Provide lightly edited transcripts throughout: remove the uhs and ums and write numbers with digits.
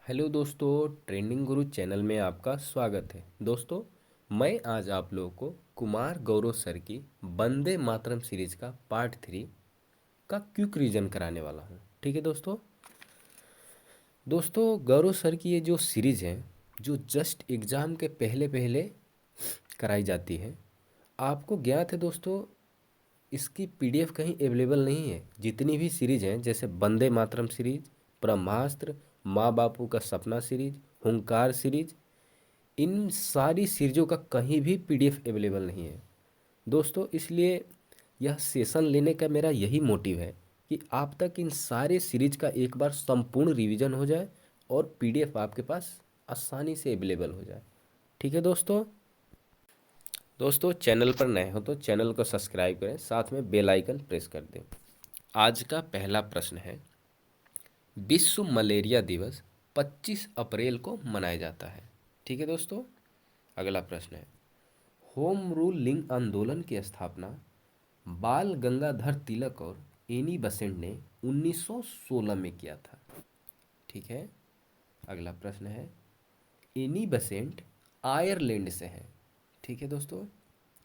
Hello दोस्तों, trending गुरु channel में आपका स्वागत है। दोस्तों, मैं आज आप लोगों को कुमार गौरव सर की वंदे मातरम सीरीज का पार्ट 3 का क्विक रीजन कराने वाला हूँ। ठीक है दोस्तों। गौरव सर की ये जो सीरीज है, जो जस्ट एग्ज़ाम के पहले पहले कराई जाती है, आपको ज्ञात है दोस्तों, इसकी पीडीएफ कहीं अवेलेबल नहीं है। जितनी भी सीरीज हैं, जैसे वंदे मातरम सीरीज, ब्रह्मास्त्र, माँ बापू का सपना सीरीज, हुंकार सीरीज, इन सारी सीरीजों का कहीं भी पीडीएफ अवेलेबल नहीं है दोस्तों। इसलिए यह सेशन लेने का मेरा यही मोटिव है कि आप तक इन सारे सीरीज का एक बार संपूर्ण रिवीजन हो जाए और पीडीएफ आपके पास आसानी से अवेलेबल हो जाए। ठीक है दोस्तों, चैनल पर नए हो तो चैनल को सब्सक्राइब करें, साथ में बेल आइकन प्रेस कर दें। आज का पहला प्रश्न है, विश्व मलेरिया दिवस 25 अप्रैल को मनाया जाता है। ठीक है दोस्तों। अगला प्रश्न है, होम रूल लिंग आंदोलन की स्थापना बाल गंगाधर तिलक और एनी बेसेंट ने 1916 में किया था। ठीक है। अगला प्रश्न है, एनी बेसेंट आयरलैंड से है। ठीक है दोस्तों।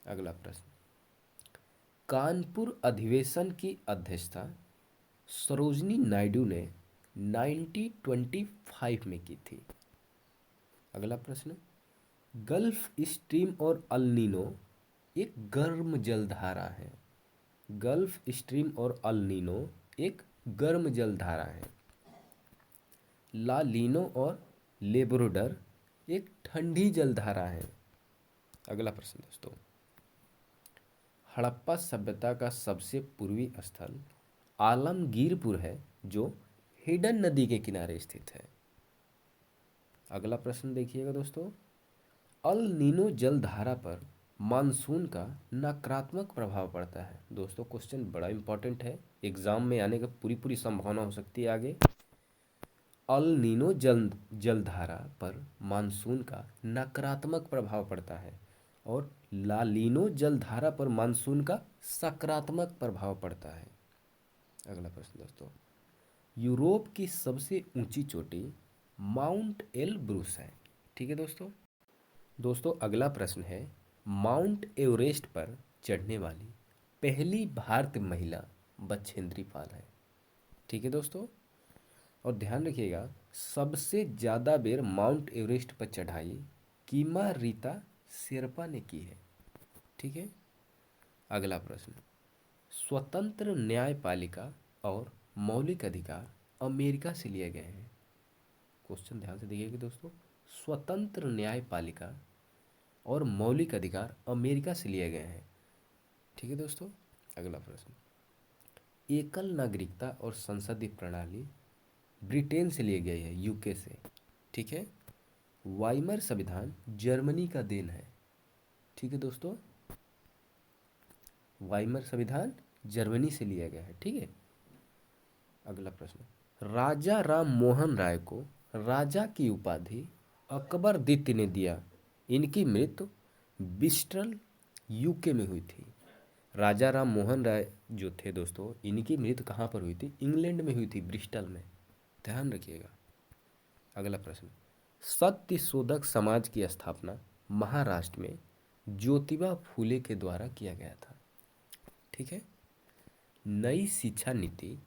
अगला प्रश्न, कानपुर अधिवेशन की अध्यक्षता सरोजनी नायडू ने 1925 में की थी। अगला प्रश्न, गल्फ स्ट्रीम और अल नीनो एक गर्म जलधारा है। गल्फ स्ट्रीम और अल नीनो एक गर्म जलधारा है। ला लीनो और लेब्रोडर एक ठंडी जलधारा है। अगला प्रश्न दोस्तों, हड़प्पा सभ्यता का सबसे पूर्वी स्थल आलमगीरपुर है, जो हिडन नदी के किनारे स्थित है। अगला प्रश्न देखिएगा दोस्तों, अल नीनो जलधारा पर मानसून का नकारात्मक प्रभाव पड़ता है। दोस्तों, क्वेश्चन बड़ा इंपॉर्टेंट है, एग्जाम में आने का पूरी पूरी संभावना हो सकती है आगे। अल नीनो जलधारा पर मानसून का नकारात्मक प्रभाव पड़ता है और लालीनो जलधारा पर मानसून का सकारात्मक प्रभाव पड़ता है। अगला प्रश्न दोस्तों, यूरोप की सबसे ऊंची चोटी माउंट एलब्रूस है। ठीक है दोस्तों, अगला प्रश्न है, माउंट एवरेस्ट पर चढ़ने वाली पहली भारतीय महिला बछेंद्री पाल है। ठीक है दोस्तों। और ध्यान रखिएगा, सबसे ज़्यादा बेर माउंट एवरेस्ट पर चढ़ाई कीमा रीता शेरपा ने की है। ठीक है। अगला प्रश्न, स्वतंत्र न्यायपालिका और मौलिक अधिकार अमेरिका से लिए गए हैं। क्वेश्चन ध्यान से देखिएगा दोस्तों, स्वतंत्र न्यायपालिका और मौलिक अधिकार अमेरिका से लिए गए हैं। ठीक है दोस्तों। अगला प्रश्न, एकल नागरिकता और संसदीय प्रणाली ब्रिटेन से लिए गई है, यूके से। ठीक है। वाइमर संविधान जर्मनी का देन है। ठीक है दोस्तों, वाइमर संविधान जर्मनी से लिया गया है। ठीक है। अगला प्रश्न, राजा राम मोहन राय को राजा की उपाधि अकबर द्वितीय ने दिया। इनकी मृत्यु ब्रिस्टल यूके में हुई थी। राजा राम मोहन राय जो थे दोस्तों, इनकी मृत्यु कहाँ पर हुई थी? इंग्लैंड में हुई थी, ब्रिस्टल में। ध्यान रखिएगा। अगला प्रश्न, सत्य शोधक समाज की स्थापना महाराष्ट्र में ज्योतिबा फूले के द्वारा किया गया था। ठीक है। नई शिक्षा नीति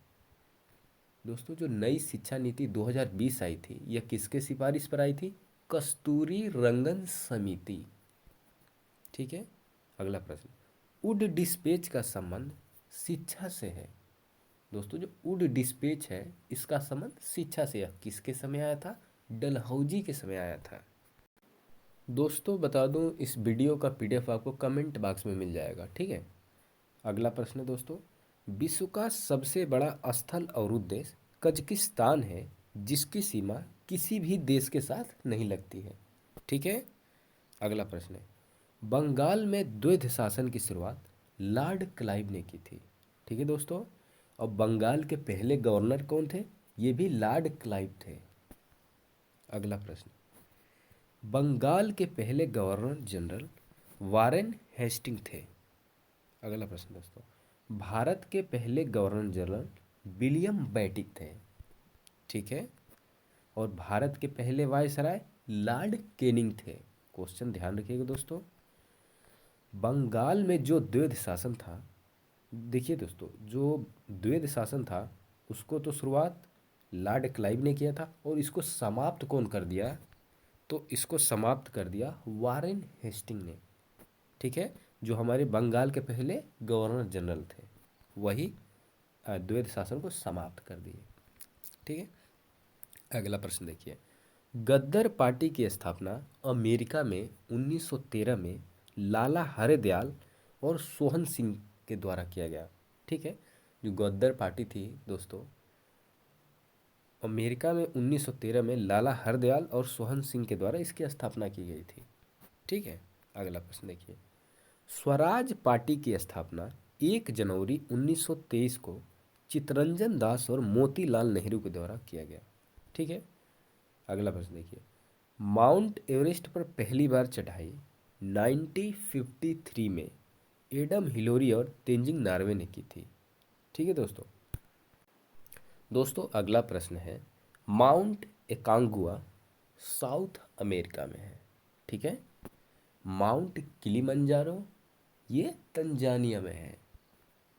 दोस्तों, जो नई शिक्षा नीति 2020 आई थी, यह किसके सिफारिश पर आई थी? कस्तूरी रंगन समिति। ठीक है। अगला प्रश्न, वुड डिस्पेच का संबंध शिक्षा से है। दोस्तों, जो वुड डिस्पेच है, इसका संबंध शिक्षा से है। किसके समय आया था? डलहौजी के समय आया था। दोस्तों, बता दूं, इस वीडियो का पीडीएफ आपको कमेंट बॉक्स में मिल जाएगा। ठीक है। अगला प्रश्न है दोस्तों, विश्व का सबसे बड़ा स्थल और उद्देश्य कजाकिस्तान है, जिसकी सीमा किसी भी देश के साथ नहीं लगती है। ठीक है। अगला प्रश्न है, बंगाल में द्वैध शासन की शुरुआत लॉर्ड क्लाइव ने की थी। ठीक है दोस्तों। और बंगाल के पहले गवर्नर कौन थे? ये भी लॉर्ड क्लाइव थे। अगला प्रश्न, बंगाल के पहले गवर्नर जनरल वारेन हेस्टिंग थे। अगला प्रश्न दोस्तों, भारत के पहले गवर्नर जनरल विलियम बेंटिक थे। ठीक है। और भारत के पहले वायसराय लॉर्ड कैनिंग थे। क्वेश्चन ध्यान रखिएगा दोस्तों। बंगाल में जो द्वैध शासन था, देखिए दोस्तों, जो द्वैध शासन था उसको तो शुरुआत लॉर्ड क्लाइव ने किया था, और इसको समाप्त कौन कर दिया? तो इसको समाप्त कर दिया वारेन हेस्टिंग ने। ठीक है, जो हमारे बंगाल के पहले गवर्नर जनरल थे, वही द्वैध शासन को समाप्त कर दिए। ठीक है, अगला प्रश्न देखिए। गद्दर पार्टी की स्थापना अमेरिका में 1913 में लाला हरदयाल और सोहन सिंह के द्वारा किया गया। ठीक है, जो गद्दर पार्टी थी दोस्तों, अमेरिका में 1913 में लाला हरदयाल और सोहन सिंह के द्वारा इसकी स्थापना की गई थी। ठीक है, अगला प्रश्न देखिए। स्वराज पार्टी की स्थापना 1 जनवरी 1923 को चित्तरंजन दास और मोतीलाल नेहरू के द्वारा किया गया। ठीक है, अगला प्रश्न देखिए। माउंट एवरेस्ट पर पहली बार चढ़ाई 1953 में एडम हिलोरी और तेंजिंग नार्वे ने की थी। ठीक है दोस्तों। दोस्तों अगला प्रश्न है, माउंट एकांगुआ साउथ अमेरिका में है। ठीक है, माउंट किलिमंजारो ये तंजानिया में है।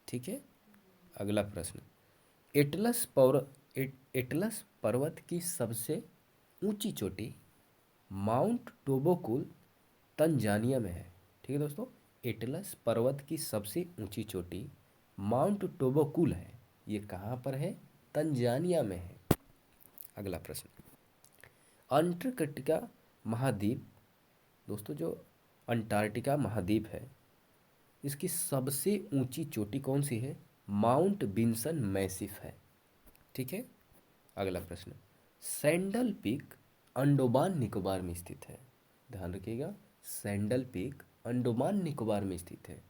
ठीक है, अगला प्रश्न, एटलस पर्वत की सबसे ऊंची चोटी माउंट टोबोकुल तंजानिया में है। ठीक है दोस्तों, एटलस पर्वत की सबसे ऊंची चोटी माउंट टोबोकुल है। ये कहाँ पर है? तंजानिया में है। अगला प्रश्न, अंटार्कटिका महाद्वीप, दोस्तों जो अंटार्कटिका महाद्वीप है, इसकी सबसे ऊंची चोटी कौन सी है? माउंट विंसन मैसिफ है। ठीक है, अगला प्रश्न, सैंडल पीक अंडमान निकोबार में स्थित है। ध्यान रखिएगा, सैंडल पीक अंडमान निकोबार में स्थित है।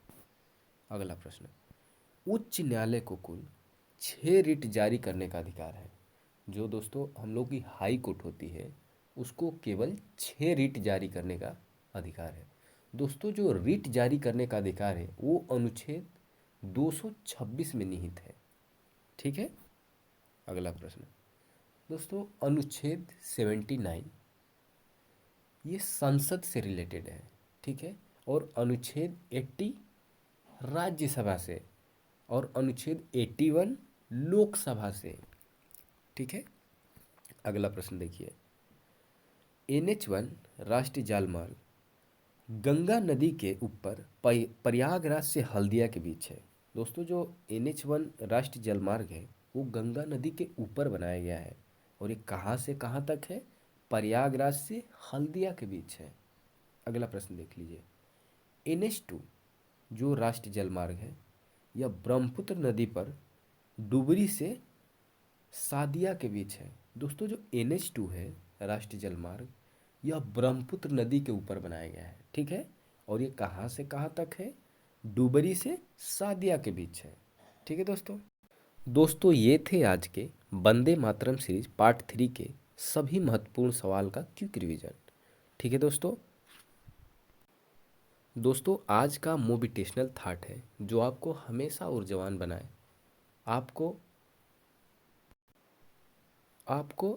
अगला प्रश्न, उच्च न्यायालय को कुल 6 रिट जारी करने का अधिकार है। जो दोस्तों हम लोग की हाई कोर्ट होती है, उसको केवल 6 रिट जारी करने का अधिकार है। दोस्तों जो रिट जारी करने का अधिकार है वो अनुच्छेद 226 में निहित है। ठीक है, अगला प्रश्न, दोस्तों अनुच्छेद 79 ये संसद से रिलेटेड है। ठीक है, और अनुच्छेद 80 राज्यसभा से, और अनुच्छेद 81 लोकसभा से। ठीक है, अगला प्रश्न देखिए। NH1 राष्ट्रीय जलमार्ग गंगा नदी के ऊपर प्रयागराज से हल्दिया के बीच है। दोस्तों जो NH1 राष्ट्रीय जलमार्ग है वो गंगा नदी के ऊपर बनाया गया है, और ये कहाँ से कहाँ तक है? प्रयागराज से हल्दिया के बीच है। अगला प्रश्न देख लीजिए। NH2 जो राष्ट्रीय जलमार्ग है यह ब्रह्मपुत्र नदी पर डुबरी से सादिया के बीच है। दोस्तों जो NH2 है राष्ट्रीय जलमार्ग, यह ब्रह्मपुत्र नदी के ऊपर बनाया गया है। ठीक है, और ये कहाँ से कहाँ तक है? डुबरी से सादिया के बीच है। ठीक है दोस्तों ये थे आज के वंदे मातरम सीरीज पार्ट 3 के सभी महत्वपूर्ण सवाल का क्विक रिवीजन। ठीक है दोस्तों आज का मोटिवेशनल थॉट है जो आपको हमेशा ऊर्जावान बनाए, आपको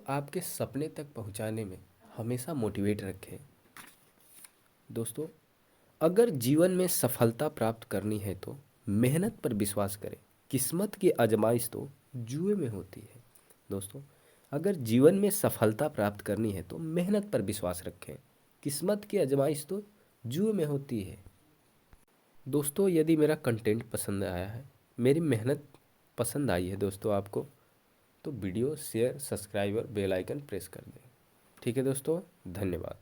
आपके सपने तक पहुंचाने में हमेशा मोटिवेट रखे। दोस्तों अगर जीवन में सफलता प्राप्त करनी है तो मेहनत पर विश्वास करें, किस्मत की आजमाइश तो जुए में होती है। दोस्तों अगर जीवन में सफलता प्राप्त करनी है तो मेहनत पर विश्वास रखें, किस्मत की आजमाइश तो जुए में होती है। दोस्तों यदि मेरा कंटेंट पसंद आया है, मेरी मेहनत पसंद आई है दोस्तों आपको, तो वीडियो शेयर, सब्सक्राइब और बेल आइकन प्रेस कर दें। ठीक है दोस्तों, धन्यवाद।